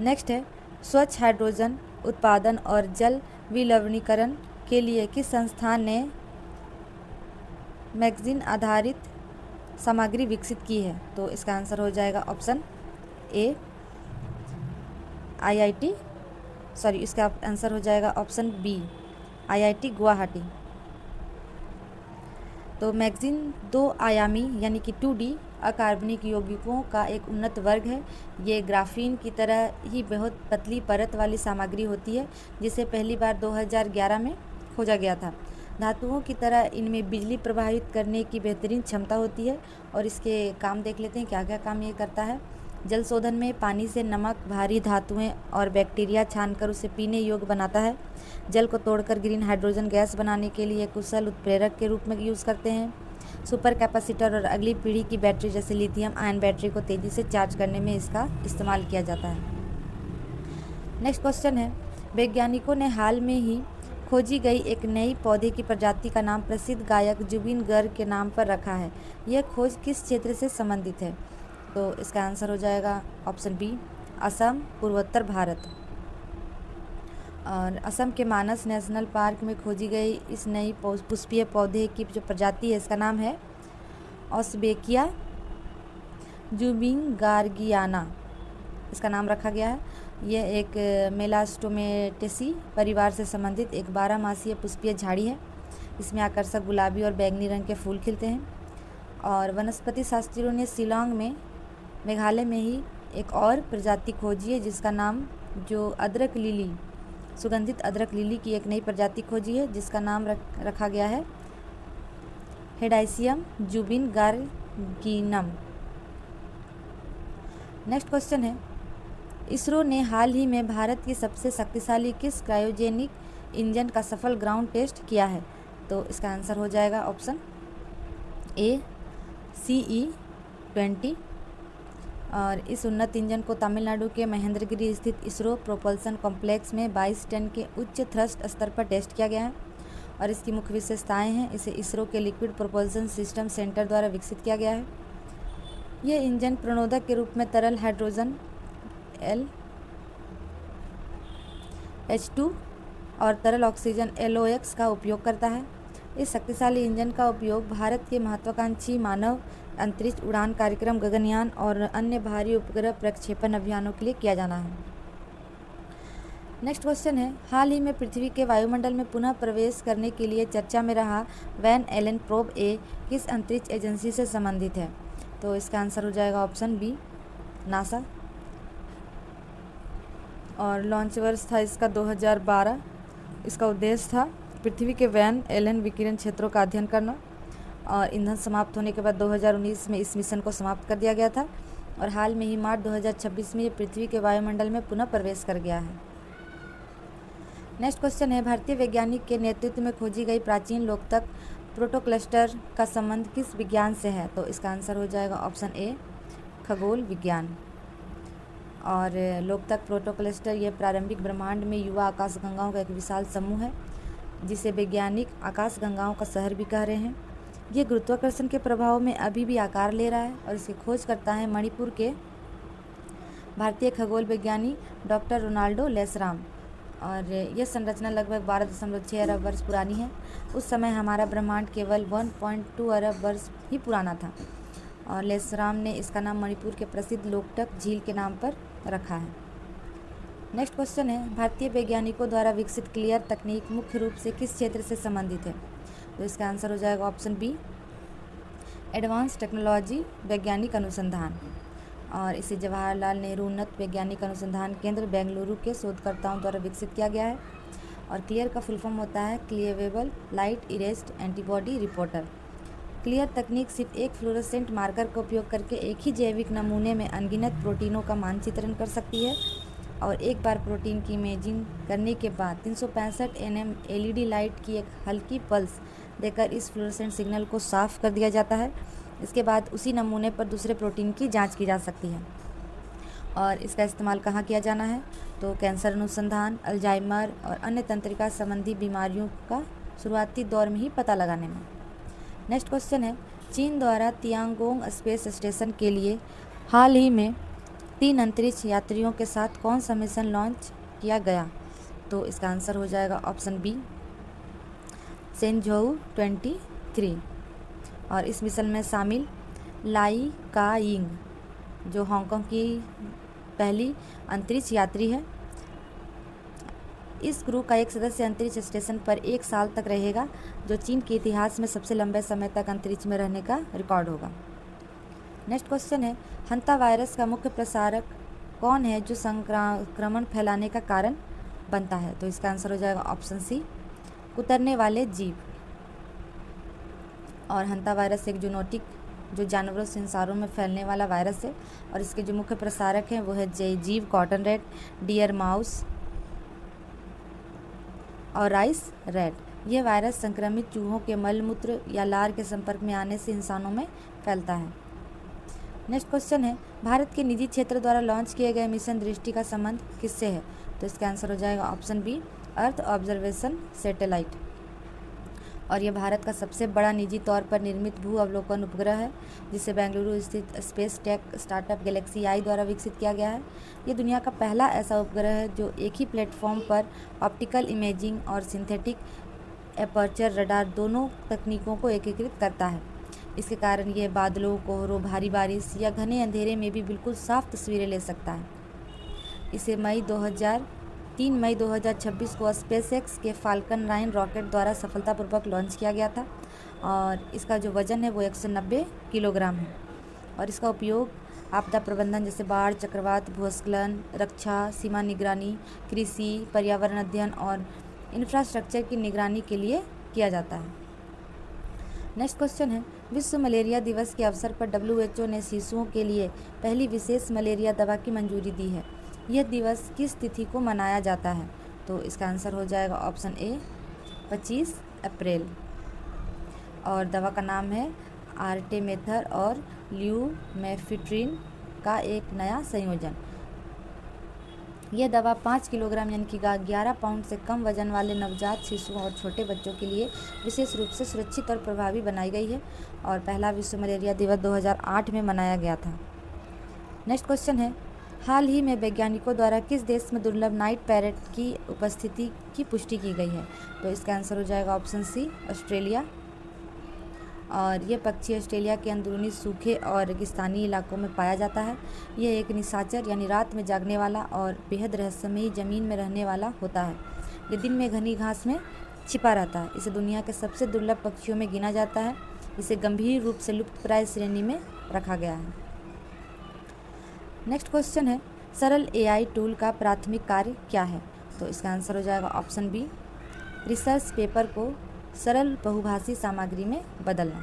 नेक्स्ट है, स्वच्छ हाइड्रोजन उत्पादन और जल विलवणीकरण के लिए किस संस्थान ने मैगजीन आधारित सामग्री विकसित की है? तो इसका आंसर हो जाएगा ऑप्शन ए, इसका आंसर हो जाएगा ऑप्शन बी, IIT गुवाहाटी। तो मैगजीन 2 आयामी यानी कि 2D अकार्बनिक यौगिकों का एक उन्नत वर्ग है। ये ग्राफीन की तरह ही बहुत पतली परत वाली सामग्री होती है जिसे पहली बार 2011 में खोजा गया था। धातुओं की तरह इनमें बिजली प्रवाहित करने की बेहतरीन क्षमता होती है और इसके काम देख लेते हैं क्या क्या काम ये करता है। जल शोधन में पानी से नमक, भारी धातुएं और बैक्टीरिया छानकर उसे पीने योग्य बनाता है। जल को तोड़कर ग्रीन हाइड्रोजन गैस बनाने के लिए कुशल उत्प्रेरक के रूप में यूज़ करते हैं। सुपर कैपेसिटर और अगली पीढ़ी की बैटरी जैसे लिथियम आयन बैटरी को तेज़ी से चार्ज करने में इसका इस्तेमाल किया जाता है। नेक्स्ट क्वेश्चन है, वैज्ञानिकों ने हाल में ही खोजी गई एक नई पौधे की प्रजाति का नाम प्रसिद्ध गायक जुबिन गर्ग के नाम पर रखा है। यह खोज किस क्षेत्र से संबंधित है? तो इसका आंसर हो जाएगा ऑप्शन बी, असम, पूर्वोत्तर भारत। और असम के मानस नेशनल पार्क में खोजी गई इस नई पुष्पीय पौधे की जो प्रजाति है इसका नाम है ऑस्बेकिया जुबिंगार्गियाना, इसका नाम रखा गया है। यह एक मेलास्टोमेटेसी परिवार से संबंधित एक 12 मासीय पुष्पीय झाड़ी है। इसमें आकर्षक गुलाबी और बैंगनी रंग के फूल खिलते हैं। और वनस्पति शास्त्रियों ने शिलांग में, मेघालय में ही एक और प्रजाति खोजी है जिसका नाम जो अदरक लिली, सुगंधित अदरक लिली की एक नई प्रजाति खोजी है जिसका नाम रखा गया है हेडाइसियम जुबिनगार्गिनम। नेक्स्ट क्वेश्चन है, इसरो ने हाल ही में भारत की सबसे शक्तिशाली किस क्रायोजेनिक इंजन का सफल ग्राउंड टेस्ट किया है? तो इसका आंसर हो जाएगा ऑप्शन ए, CE-20। और इस उन्नत इंजन को तमिलनाडु के महेंद्रगिरी स्थित इसरो प्रोपल्सन कॉम्प्लेक्स में 22 टन के उच्च थ्रस्ट स्तर पर टेस्ट किया गया है। और इसकी मुख्य विशेषताएं हैं, इसे इसरो के लिक्विड प्रोपल्सन सिस्टम सेंटर द्वारा विकसित किया गया है। यह इंजन प्रणोदक के रूप में तरल हाइड्रोजन LH2 और तरल ऑक्सीजन LOX का उपयोग करता है। इस शक्तिशाली इंजन का उपयोग भारत के महत्वाकांक्षी मानव अंतरिक्ष उड़ान कार्यक्रम, गगनयान और अन्य भारी उपग्रह प्रक्षेपण अभियानों के लिए किया जाना है। नेक्स्ट क्वेश्चन है, हाल ही में पृथ्वी के वायुमंडल में पुनः प्रवेश करने के लिए चर्चा में रहा वैन एलन प्रोब ए किस अंतरिक्ष एजेंसी से संबंधित है? तो इसका आंसर हो जाएगा ऑप्शन बी, नासा। और लॉन्च वर्ष था इसका 2012। इसका उद्देश्य था पृथ्वी के वैन एलन विकिरण क्षेत्रों का अध्ययन करना। और ईंधन समाप्त होने के बाद 2019 में इस मिशन को समाप्त कर दिया गया था और हाल में ही मार्च 2026 में ये पृथ्वी के वायुमंडल में पुनः प्रवेश कर गया है। नेक्स्ट क्वेश्चन है, भारतीय वैज्ञानिक के नेतृत्व में खोजी गई प्राचीन लोकतक प्रोटोक्लस्टर का संबंध किस विज्ञान से है? तो इसका आंसर हो जाएगा ऑप्शन ए, खगोल विज्ञान। और लोकतक प्रोटोक्लस्टर ये प्रारंभिक ब्रह्मांड में युवा आकाशगंगाओं का एक विशाल समूह है जिसे वैज्ञानिक आकाशगंगाओं का शहर भी कह रहे हैं। ये गुरुत्वाकर्षण के प्रभाव में अभी भी आकार ले रहा है और इसकी खोज करता है मणिपुर के भारतीय खगोल विज्ञानी डॉक्टर रोनाल्डो लेसराम। और यह संरचना लगभग 12.6 अरब वर्ष पुरानी है। उस समय हमारा ब्रह्मांड केवल 1.2 अरब वर्ष ही पुराना था और लेसराम ने इसका नाम मणिपुर के प्रसिद्ध लोकटक झील के नाम पर रखा है। नेक्स्ट क्वेश्चन है, भारतीय वैज्ञानिकों द्वारा विकसित क्लियर तकनीक मुख्य रूप से किस क्षेत्र से संबंधित है? तो इसका आंसर हो जाएगा ऑप्शन बी, एडवांस टेक्नोलॉजी वैज्ञानिक अनुसंधान। और इसे जवाहरलाल नेहरू उन्नत वैज्ञानिक अनुसंधान केंद्र बेंगलुरु के शोधकर्ताओं द्वारा विकसित किया गया है। और क्लियर का फुल फॉर्म होता है clearable light erased antibody reporter. Clear तकनीक सिर्फ एक फ्लोरोसेंट मार्कर का उपयोग करके एक ही जैविक नमूने में अनगिनत प्रोटीनों का मानचित्रण कर सकती है और एक बार प्रोटीन की इमेजिंग करने के बाद 365 nm LED लाइट की एक हल्की पल्स देकर इस फ्लोरोसेंट सिग्नल को साफ कर दिया जाता है। इसके बाद उसी नमूने पर दूसरे प्रोटीन की जांच की जा सकती है। और इसका इस्तेमाल कहाँ किया जाना है? तो कैंसर अनुसंधान, अल्जाइमर और अन्य तंत्रिका संबंधी बीमारियों का शुरुआती दौर में ही पता लगाने में। नेक्स्ट क्वेश्चन है, चीन द्वारा तियांगोंग स्पेस स्टेशन के लिए हाल ही में 3 अंतरिक्ष यात्रियों के साथ कौन सा मिशन लॉन्च किया गया? तो इसका आंसर हो जाएगा ऑप्शन बी, सेंझोउ 23। और इस मिशन में शामिल लाई का यिंग जो हांगकांग की पहली अंतरिक्ष यात्री है। इस क्रू का एक सदस्य अंतरिक्ष स्टेशन पर 1 साल तक रहेगा, जो चीन के इतिहास में सबसे लंबे समय तक अंतरिक्ष में रहने का रिकॉर्ड होगा। नेक्स्ट क्वेश्चन है, हंता वायरस का मुख्य प्रसारक कौन है जो संक्रमण फैलाने का कारण बनता है? तो इसका आंसर हो जाएगा ऑप्शन सी, कुतरने वाले जीव। और हंता वायरस एक जूनोटिक जो जानवरों से इंसानों में फैलने वाला वायरस है और इसके जो मुख्य प्रसारक हैं वो है जीव कॉटन रैट, डियर माउस और राइस रैट। यह वायरस संक्रमित चूहों के मलमूत्र या लार के संपर्क में आने से इंसानों में फैलता है। नेक्स्ट क्वेश्चन है, भारत के निजी क्षेत्र द्वारा लॉन्च किए गए मिशन दृष्टि का संबंध किससे है? तो इसका आंसर हो जाएगा option B, earth observation satellite. और यह भारत का सबसे बड़ा निजी तौर पर निर्मित भू अवलोकन उपग्रह है जिसे बेंगलुरु स्थित स्पेस टेक स्टार्टअप गैलेक्सी आई द्वारा विकसित किया गया है। ये दुनिया का पहला ऐसा उपग्रह है जो एक ही प्लेटफॉर्म पर ऑप्टिकल इमेजिंग और सिंथेटिक एपर्चर रडार दोनों तकनीकों को एकीकृत करता है। इसके कारण यह बादलों, कोहरों, भारी बारिश या घने अंधेरे में भी बिल्कुल साफ तस्वीरें ले सकता है। इसे 3 मई 2026 को स्पेसएक्स के फाल्कन 9 रॉकेट द्वारा सफलतापूर्वक लॉन्च किया गया था और इसका जो वजन है वो 190 किलोग्राम है। और इसका उपयोग आपदा प्रबंधन जैसे बाढ़, चक्रवात, भूस्खलन, रक्षा, सीमा निगरानी, कृषि, पर्यावरण अध्ययन और इंफ्रास्ट्रक्चर की निगरानी के लिए किया जाता है। नेक्स्ट क्वेश्चन है, विश्व मलेरिया दिवस के अवसर पर WHO ने शिशुओं के लिए पहली विशेष मलेरिया दवा की मंजूरी दी है। यह दिवस किस तिथि को मनाया जाता है? तो इसका आंसर हो जाएगा ऑप्शन ए, 25 अप्रैल। और दवा का नाम है आर्टेमेथर और ल्यूमेफिट्रिन का एक नया संयोजन। यह दवा 5 किलोग्राम यानी कि 11 पाउंड से कम वजन वाले नवजात शिशुओं और छोटे बच्चों के लिए विशेष रूप से सुरक्षित और प्रभावी बनाई गई है और पहला विश्व मलेरिया दिवस 2008 में मनाया गया था। नेक्स्ट क्वेश्चन है, हाल ही में वैज्ञानिकों द्वारा किस देश में दुर्लभ नाइट पैरेट की उपस्थिति की पुष्टि की गई है? तो इसका आंसर हो जाएगा ऑप्शन सी, ऑस्ट्रेलिया। और यह पक्षी ऑस्ट्रेलिया के अंदरूनी सूखे और रेगिस्तानी इलाकों में पाया जाता है। यह एक निशाचर यानी रात में जागने वाला और बेहद रहस्यमयी ज़मीन में रहने वाला होता है। यह दिन में घनी घास में छिपा रहता है। इसे दुनिया के सबसे दुर्लभ पक्षियों में गिना जाता है। इसे गंभीर रूप से लुप्तप्राय श्रेणी में रखा गया है। नेक्स्ट क्वेश्चन है, सरल AI टूल का प्राथमिक कार्य क्या है? तो इसका आंसर हो जाएगा ऑप्शन बी, रिसर्च पेपर को सरल बहुभाषी सामग्री में बदलना।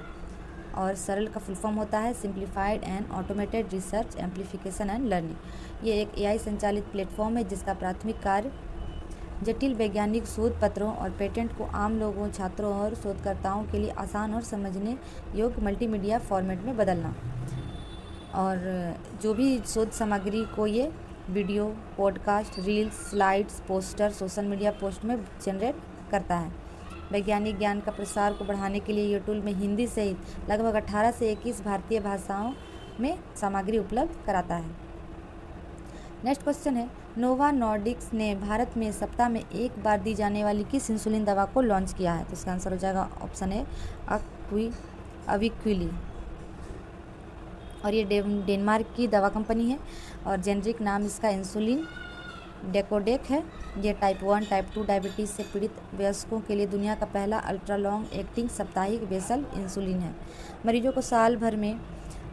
और सरल का फुल फॉर्म होता है simplified and automated research amplification and learning. ये एक AI संचालित प्लेटफॉर्म है जिसका प्राथमिक कार्य जटिल वैज्ञानिक शोध पत्रों और पेटेंट को आम लोगों, छात्रों और शोधकर्ताओं के लिए आसान और समझने योग्य मल्टीमीडिया फॉर्मेट में बदलना। और जो भी शोध सामग्री को ये video, podcast, reels, slides, poster, social media post में जनरेट करता है। वैज्ञानिक ज्ञान का प्रसार को बढ़ाने के लिए ये टूल में हिंदी सहित लगभग 18 से 21 भारतीय भाषाओं में सामग्री उपलब्ध कराता है। नेक्स्ट क्वेश्चन है, नोवा नॉर्डिक्स ने भारत में सप्ताह में एक बार दी जाने वाली किस इंसुलिन दवा को लॉन्च किया है? तो इसका आंसर हो जाएगा ऑप्शन ए अविक्विली। और ये डेनमार्क की दवा कंपनी है और जेनरिक नाम इसका इंसुलिन डेकोडेक है। ये टाइप 1 टाइप 2 डायबिटीज़ से पीड़ित वयस्कों के लिए दुनिया का पहला अल्ट्रा लॉन्ग एक्टिंग साप्ताहिक बेसल इंसुलिन है। मरीजों को साल भर में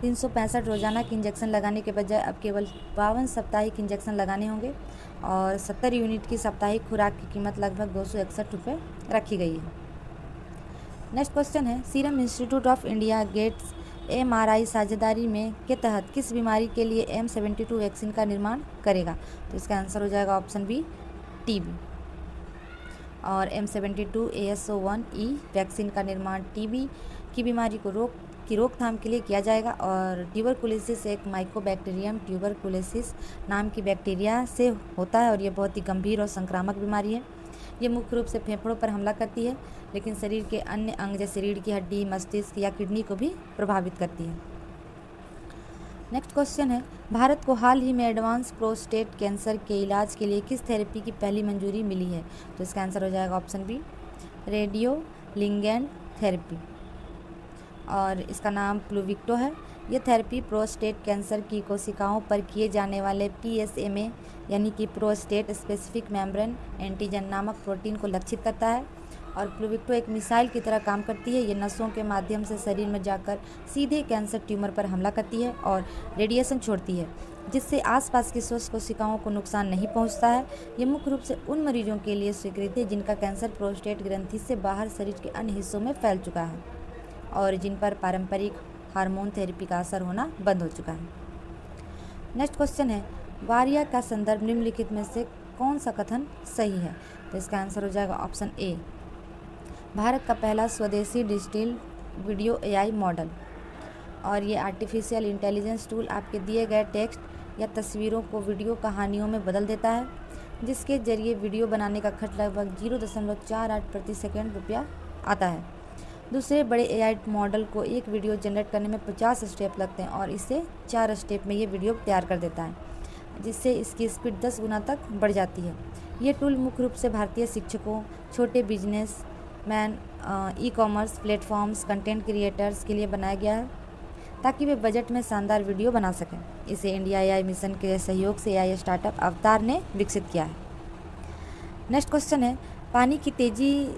365 रोजाना के इंजेक्शन लगाने के बजाय अब केवल 52 साप्ताहिक इंजेक्शन लगाने होंगे और 70 यूनिट की साप्ताहिक खुराक की कीमत लगभग 261 रुपये रखी गई है। नेक्स्ट क्वेश्चन है, Serum Institute of India gets MRI साझेदारी में के तहत किस बीमारी के लिए M72 वैक्सीन का निर्माण करेगा? तो इसका आंसर हो जाएगा ऑप्शन बी टीबी। और M72 AS01E वैक्सीन का निर्माण टीबी की बीमारी की रोकथाम के लिए किया जाएगा और ट्यूबरकुलोसिस एक माइकोबैक्टीरियम ट्यूबरकुलोसिस नाम की बैक्टीरिया से होता है और ये बहुत ही गंभीर और संक्रामक बीमारी है। ये मुख्य रूप से फेफड़ों पर हमला करती है, लेकिन शरीर के अन्य अंग जैसे रीढ़ की हड्डी, मस्तिष्क या किडनी को भी प्रभावित करती है। नेक्स्ट क्वेश्चन है, भारत को हाल ही में एडवांस प्रोस्टेट कैंसर के इलाज के लिए किस थेरेपी की पहली मंजूरी मिली है? तो इसका आंसर हो जाएगा option B radio ligand therapy और इसका नाम प्लूविक्टो है। यह थेरेपी प्रोस्टेट कैंसर की कोशिकाओं पर किए जाने वाले PSMA यानी कि प्रोस्टेट स्पेसिफिक मेम्ब्रेन एंटीजन नामक प्रोटीन को लक्षित करता है और प्लूविक्टो एक मिसाइल की तरह काम करती है। ये नसों के माध्यम से शरीर में जाकर सीधे कैंसर ट्यूमर पर हमला करती है और रेडिएशन छोड़ती है, जिससे आसपास की स्वस्थ कोशिकाओं को नुकसान नहीं पहुंचता है। ये मुख्य रूप से उन मरीजों के लिए स्वीकृत है जिनका कैंसर प्रोस्टेट ग्रंथि से बाहर शरीर के अन्य हिस्सों में फैल चुका है और जिन पर पारंपरिक हार्मोन थेरेपी का असर होना बंद हो चुका है। नेक्स्ट क्वेश्चन है, वारिया का संदर्भ निम्नलिखित में से कौन सा कथन सही है? तो इसका आंसर हो जाएगा ऑप्शन ए भारत का पहला स्वदेशी डिजिटल वीडियो AI मॉडल। और ये आर्टिफिशियल इंटेलिजेंस टूल आपके दिए गए टेक्स्ट या तस्वीरों को वीडियो कहानियों में बदल देता है, जिसके जरिए वीडियो बनाने का खर्च लगभग 0.48 प्रति सेकंड रुपया आता है। दूसरे बड़े AI मॉडल को एक वीडियो जनरेट करने में 50 स्टेप लगते हैं और इसे 4 स्टेप में ये वीडियो तैयार कर देता है, जिससे इसकी स्पीड 10 गुना तक बढ़ जाती है। ये टूल मुख्य रूप से भारतीय शिक्षकों, छोटे business man, e-commerce platforms, content creators के लिए बनाया गया है ताकि वे बजट में शानदार वीडियो बना सकें। इसे इंडिया AI मिशन के सहयोग से AI स्टार्टअप अवतार ने विकसित किया है। नेक्स्ट क्वेश्चन है, पानी की तेज़ी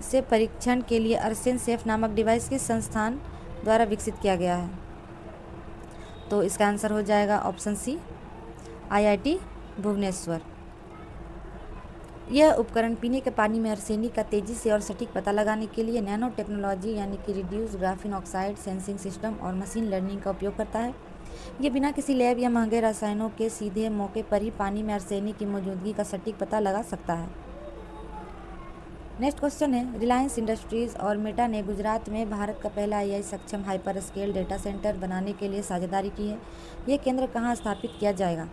से परीक्षण के लिए अर्सेन सेफ नामक डिवाइस किस संस्थान द्वारा विकसित किया गया है? तो इसका आंसर हो जाएगा ऑप्शन सी IIT भुवनेश्वर। यह उपकरण पीने के पानी में आर्सेनिक का तेज़ी से और सटीक पता लगाने के लिए नैनो टेक्नोलॉजी यानी कि reduce graphene oxide sensing system और मशीन लर्निंग का उपयोग करता है। ये बिना किसी लैब या महंगे रसायनों के सीधे मौके पर ही पानी में आर्सेनिक की मौजूदगी का सटीक पता लगा सकता है। नेक्स्ट क्वेश्चन है, रिलायंस इंडस्ट्रीज़ और मेटा ने गुजरात में भारत का पहला AI सक्षम हाइपर स्केल डेटा सेंटर बनाने के लिए साझेदारी की है। यह केंद्र कहाँ स्थापित किया जाएगा?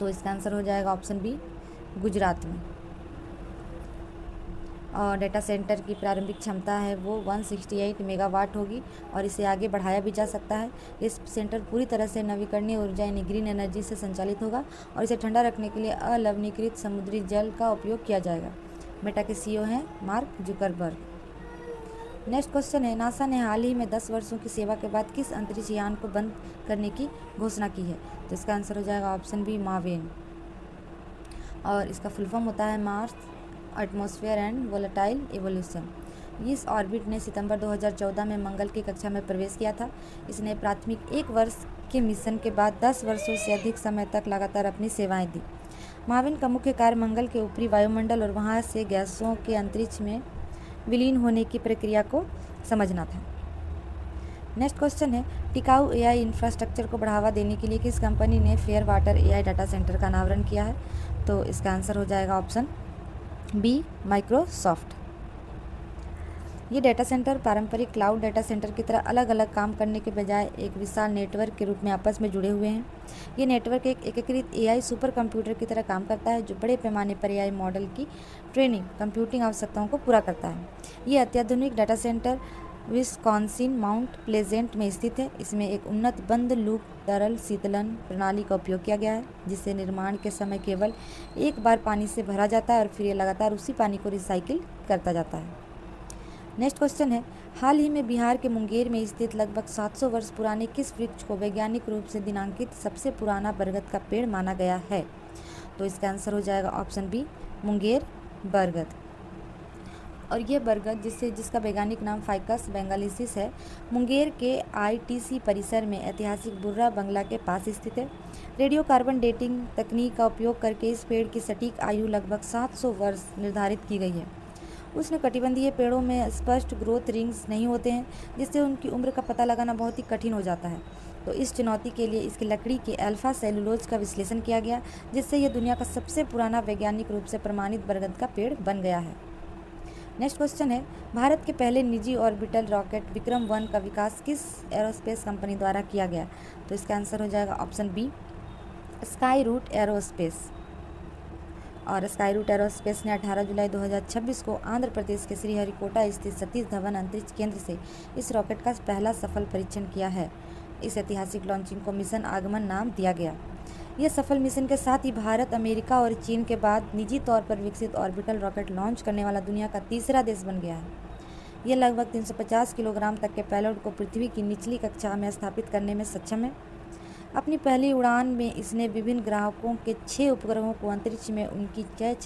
तो इसका आंसर हो जाएगा ऑप्शन बी गुजरात में। और डेटा सेंटर की प्रारंभिक क्षमता है वो 168 मेगावाट होगी और इसे आगे बढ़ाया भी जा सकता है। इस सेंटर पूरी तरह से नवीकरणीय ऊर्जा यानी ग्रीन एनर्जी से संचालित होगा और इसे ठंडा रखने के लिए अलवणीकृत समुद्री जल का उपयोग किया जाएगा। मेटा के CEO हैं मार्क जुकरबर्ग। नेक्स्ट क्वेश्चन है, नासा ने हाल ही में 10 वर्षों की सेवा के बाद किस अंतरिक्ष यान को बंद करने की घोषणा की है? तो इसका आंसर हो जाएगा ऑप्शन बी मावेन और इसका फुल फॉर्म होता है Mars atmosphere and volatile evolution. इस ऑर्बिट ने सितंबर 2014 में मंगल की कक्षा में प्रवेश किया था। इसने प्राथमिक 1 वर्ष के मिशन के बाद 10 वर्षों से अधिक समय तक लगातार अपनी सेवाएं दी। माविन का मुख्य कार्य मंगल के ऊपरी वायुमंडल और वहां से गैसों के अंतरिक्ष में विलीन होने की प्रक्रिया को समझना था। नेक्स्ट क्वेश्चन है, टिकाऊ AI इंफ्रास्ट्रक्चर को बढ़ावा देने के लिए किस कंपनी ने fair water AI data centre का अनावरण किया है? तो इसका आंसर हो जाएगा ऑप्शन बी माइक्रोसॉफ्ट। ये डाटा सेंटर पारंपरिक क्लाउड डाटा सेंटर की तरह अलग अलग काम करने के बजाय एक विशाल नेटवर्क के रूप में आपस में जुड़े हुए हैं। ये नेटवर्क एक एकीकृत एआई सुपर कंप्यूटर की तरह काम करता है जो बड़े पैमाने पर एआई मॉडल की ट्रेनिंग कंप्यूटिंग आवश्यकताओं को पूरा करता है। ये अत्याधुनिक data centre Wisconsin mount pleasant में स्थित है। इसमें एक उन्नत बंद लूप तरल शीतलन प्रणाली का उपयोग किया गया है, जिससे निर्माण के समय केवल एक बार पानी से भरा जाता है और फिर ये लगातार उसी पानी को रिसाइकिल करता जाता है। नेक्स्ट क्वेश्चन है, हाल ही में बिहार के मुंगेर में स्थित लगभग 700 वर्ष पुराने किस वृक्ष को वैज्ञानिक रूप से दिनांकित सबसे पुराना बरगद का पेड़ माना गया है? तो इसका आंसर हो जाएगा ऑप्शन बी, मुंगेर बरगद। और ये बरगद जिसका वैज्ञानिक नाम फाइकस बेंगालिसिस है, मुंगेर के आईटीसी परिसर में ऐतिहासिक बुर्रा बंगला के पास स्थित है। रेडियो कार्बन डेटिंग तकनीक का उपयोग करके इस पेड़ की सटीक आयु लगभग 700 वर्ष निर्धारित की गई है। उष्णकटिबंधीय पेड़ों में स्पष्ट ग्रोथ रिंग्स नहीं होते हैं, जिससे उनकी उम्र का पता लगाना बहुत ही कठिन हो जाता है। तो इस चुनौती के लिए इसकी लकड़ी के अल्फा सेलुलोज का विश्लेषण किया गया, जिससे यह दुनिया का सबसे पुराना वैज्ञानिक रूप से प्रमाणित बरगद का पेड़ बन गया है। नेक्स्ट क्वेश्चन है, भारत के पहले निजी ऑर्बिटल रॉकेट विक्रम-1 का विकास किस एरोस्पेस कंपनी द्वारा किया गया? तो इसका आंसर हो जाएगा option B, Skyroot Aerospace. और स्काई रूट एरोस्पेस ने 18 जुलाई 2026 को आंध्र प्रदेश के श्रीहरिकोटा स्थित सतीश धवन अंतरिक्ष केंद्र से इस रॉकेट का पहला सफल परीक्षण किया है। इस ऐतिहासिक लॉन्चिंग को मिशन आगमन नाम दिया गया। यह सफल मिशन के साथ ही भारत, अमेरिका और चीन के बाद निजी तौर पर विकसित ऑर्बिटल रॉकेट लॉन्च करने वाला दुनिया का तीसरा देश बन गया है। यह लगभग 350 किलोग्राम तक के पेलोड को पृथ्वी की निचली कक्षा में स्थापित करने में सक्षम है। अपनी पहली उड़ान में इसने विभिन्न ग्राहकों के 6 उपग्रहों को अंतरिक्ष में उनकी तय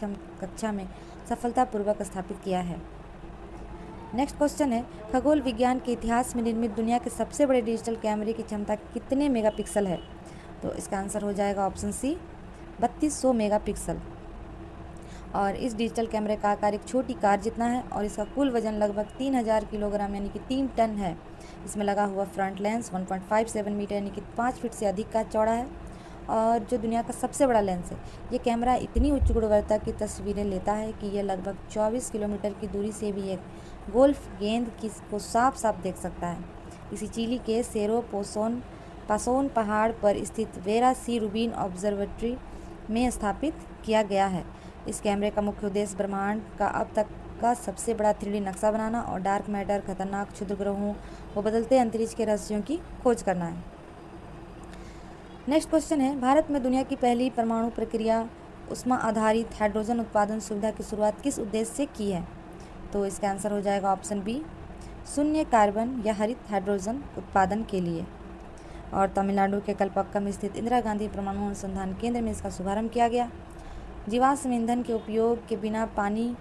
कक्षा में सफलतापूर्वक स्थापित किया है। नेक्स्ट क्वेश्चन है, खगोल विज्ञान के इतिहास में निर्मित दुनिया के सबसे बड़े डिजिटल कैमरे की क्षमता कितने मेगापिक्सल है? तो इसका आंसर हो जाएगा ऑप्शन सी, 3200 मेगापिक्सल। और इस डिजिटल कैमरे का आकार एक छोटी कार जितना है और इसका कुल वजन लगभग 3000 किलोग्राम यानी कि 3 टन है। इसमें लगा हुआ फ्रंट लेंस 1.57 मीटर यानी कि 5 फीट से अधिक का चौड़ा है और जो दुनिया का सबसे बड़ा लेंस है। ये कैमरा इतनी उच्च गुणवत्ता की तस्वीरें लेता है कि यह लगभग 24 किलोमीटर की दूरी से भी एक गोल्फ गेंद को साफ साफ देख सकता है। इसी चिली के सेरो पासोन पहाड़ पर स्थित वेरा सी रूबिन ऑब्जर्वेटरी में स्थापित किया गया है। इस कैमरे का मुख्य उद्देश्य ब्रह्मांड का अब तक का सबसे बड़ा 3D नक्शा बनाना और डार्क मैटर, खतरनाक क्षुद्र ग्रहों व बदलते अंतरिक्ष के रहस्यों की खोज करना है। नेक्स्ट क्वेश्चन है, भारत में दुनिया की पहली परमाणु प्रक्रिया उष्मा आधारित हाइड्रोजन उत्पादन सुविधा की शुरुआत किस उद्देश्य से की है? तो इसका आंसर हो जाएगा ऑप्शन बी, शून्य कार्बन या हरित हाइड्रोजन उत्पादन के लिए। और तमिलनाडु के कलपक्कम में स्थित इंदिरा गांधी परमाणु अनुसंधान केंद्र में इसका शुभारंभ किया गया। जीवाश्म ईंधन के उपयोग के बिना पानी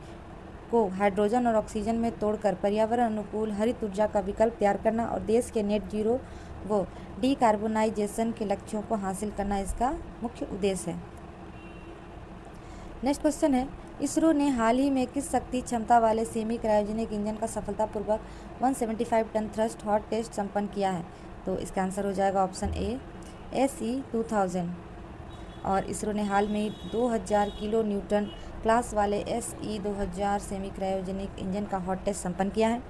को हाइड्रोजन और ऑक्सीजन में तोड़कर पर्यावरण अनुकूल हरित ऊर्जा का विकल्प तैयार करना और देश के नेट जीरो व डीकार्बोनाइजेशन के लक्ष्यों को हासिल करना इसका मुख्य उद्देश्य है। नेक्स्ट क्वेश्चन है, इसरो ने हाल ही में किस शक्ति क्षमता वाले सेमी क्रायोजेनिक इंजन का सफलतापूर्वक 175 टन थ्रस्ट हॉट टेस्ट संपन्न किया है? तो इसका आंसर हो जाएगा ऑप्शन ए, SE-2000। और इसरो ने हाल में 2000 किलो न्यूटन क्लास वाले SE-2000 सेमी क्रायोजेनिक इंजन का हॉट टेस्ट संपन्न किया है।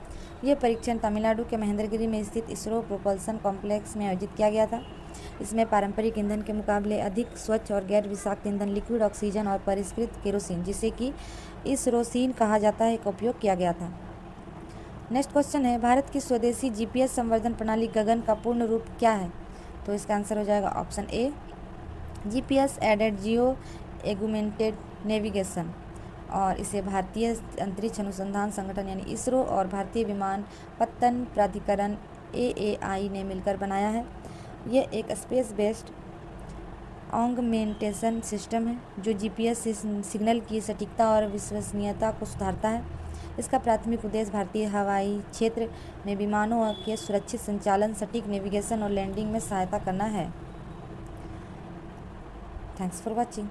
यह परीक्षण तमिलनाडु के महेंद्रगिरी में स्थित इसरो प्रोपल्सन कॉम्प्लेक्स में आयोजित किया गया था। इसमें पारंपरिक ईंधन के मुकाबले अधिक स्वच्छ और गैर विषाक्त ईंधन लिक्विड ऑक्सीजन और परिष्कृत केरोसिन, जिसे कि इसरोसिन कहा जाता है, का उपयोग किया गया था। नेक्स्ट क्वेश्चन है, भारत की स्वदेशी GPS संवर्धन प्रणाली गगन का पूर्ण रूप क्या है? तो इसका आंसर हो जाएगा option A, GPS aided geo augmented navigation. और इसे भारतीय अंतरिक्ष अनुसंधान संगठन यानी इसरो और भारतीय विमानपत्तन प्राधिकरण AAI ने मिलकर बनाया है। यह एक स्पेस बेस्ड ऑगमेंटेशन सिस्टम है जो GPS सिग्नल की सटीकता और विश्वसनीयता को सुधारता है। इसका प्राथमिक उद्देश्य भारतीय हवाई क्षेत्र में विमानों के सुरक्षित संचालन, सटीक नेविगेशन और लैंडिंग में सहायता करना है। Thanks for watching.